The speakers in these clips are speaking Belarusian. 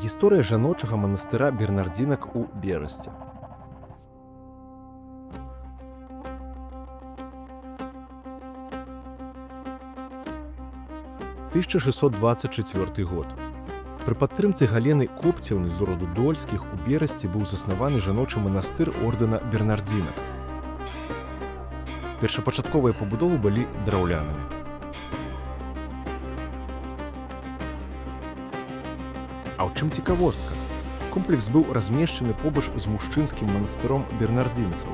Гісторыя жаночага манастыра бернардзінак у Берасці. – 1624 год. Пры падтрымцы Галены Копцеўны з роду Дольскіх у Берасці быў заснаваны жаночы манастыр ордэна бернардзінак. Першапачатковыя пабудовы былі драўлянымі. А ў чым цікавостка? Комплекс быў размешчаны побач з мужчынскім манастыром бернардзінцаў.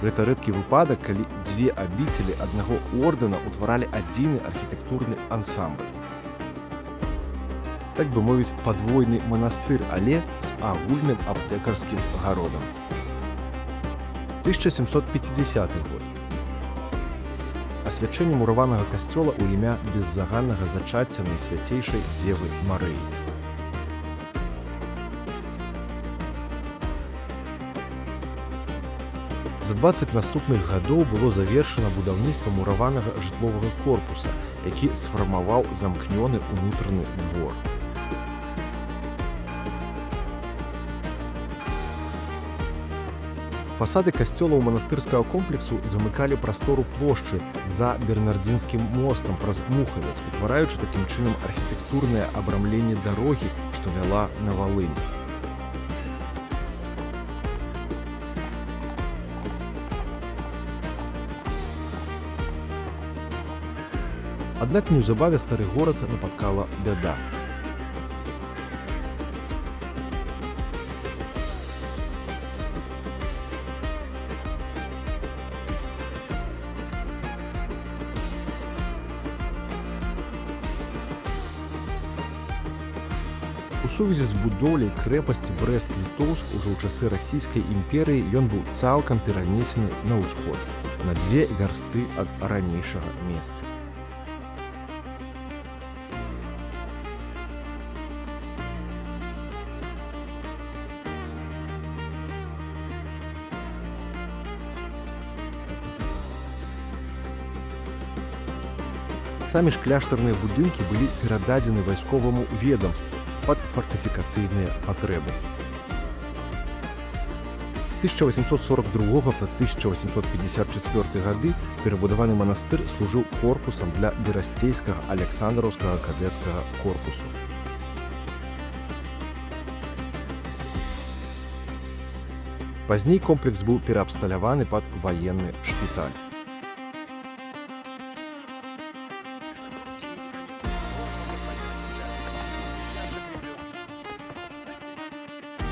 Гэта рэдкі выпадак, калі дзве абіцелі аднаго ордэна ўтваралі адзіны архітэктурны ансамбль. Так бы мовіць, падвойны манастыр, але з агульным аптэкарскім гародам. 1750 год. Асвячэнне мураванага касцёла ў імя беззаганнага зачацця Найсвяцейшай Дзевы Марыі. За 20 наступных гадоў было завершана будаўніцтва мураванага жытловага корпуса, які сфармаваў замкнёны ўнутраны двор. Фасады касцёлаў манастырскага комплексу замыкалі прастору плошчы за бернардзінскім мостам праз Мухавец, утвараючы такім чынам архітэктурнае абрамленне дарогі, што вяла на Валынь. Аднак неўзабаве стары горад напаткала бяда. У сувязі з будоўляй крэпасці Брэст-Літоўск ужо ў часы расійскай імперыі ён быў цалкам перанесены на ўсход, на 2 вярсты ад ранейшага месца. Самі ж кляштарныя будынкі былі перададзены вайсковаму ведамству пад фартыфікацыйныя патрэбы. З 1842 па 1854 гады перабудаваны манастыр служыў корпусам для берасцейскага аляксандраўскага кадэцкага корпусу. Пазней комплекс быў пераабсталяваны пад ваенны шпіталь. –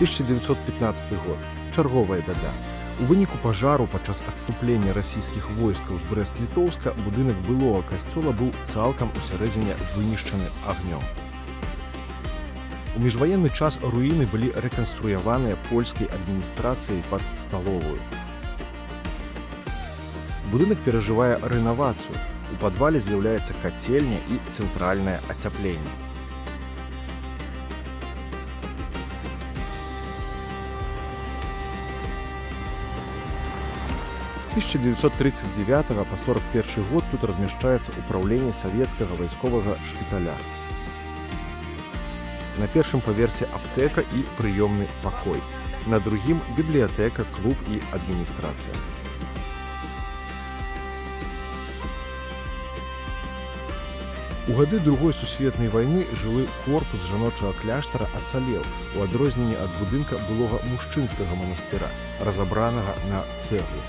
1915 год. Чарговая бяда. У выніку пажару падчас адступлення расійскіх войскаў з Брэст-Літоўска будынак былога касцёла быў цалкам усярэдзіне вынішчаны агнём. У міжваенны час руіны былі рэканструяваныя польскай адміністрацыяй пад сталовую. Будынак перажывае рэнавацыю. У падвале з'яўляецца кацельня і цэнтральнае ацяпленне. З 1939 па 41 год тут размяшчаецца ўпраўленне савецкага вайсковага шпіталя. На першым паверсе аптэка і прыёмны пакой. На другім бібліятэка, клуб і адміністрацыя. У гады Другой сусветнай вайны жылы корпус жаночага кляштара ацалеў, у адрозненні ад будынка былога мужчынскага манастыра, разабранага на цэглу.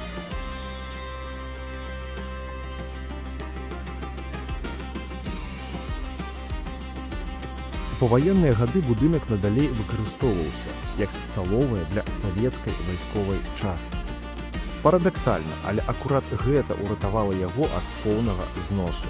У паваенныя гады будынак надалей выкарыстоўваўся як сталовая для савецкай вайсковай часткі. Парадаксальна, але акурат гэта ўратавала яго ад поўнага зносу.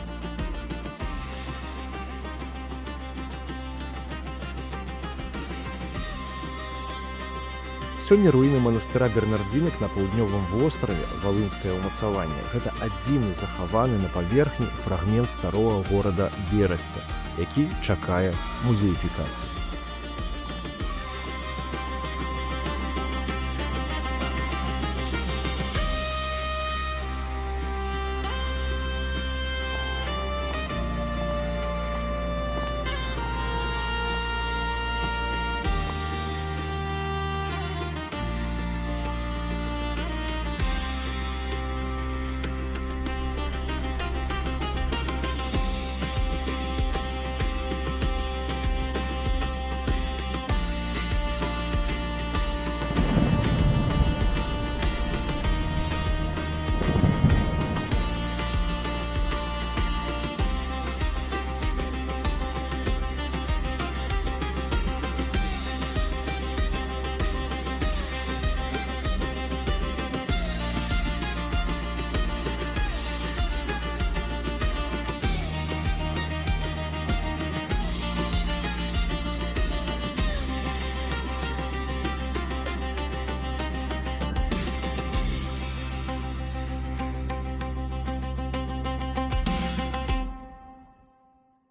Сёння руіны манастыра бернардзінак на паўднёвым востраве, валынскае ўмацаванне, гэта адзіны захаваны на паверхні фрагмент старога горада Берасця, які чакае музеіфікацыі.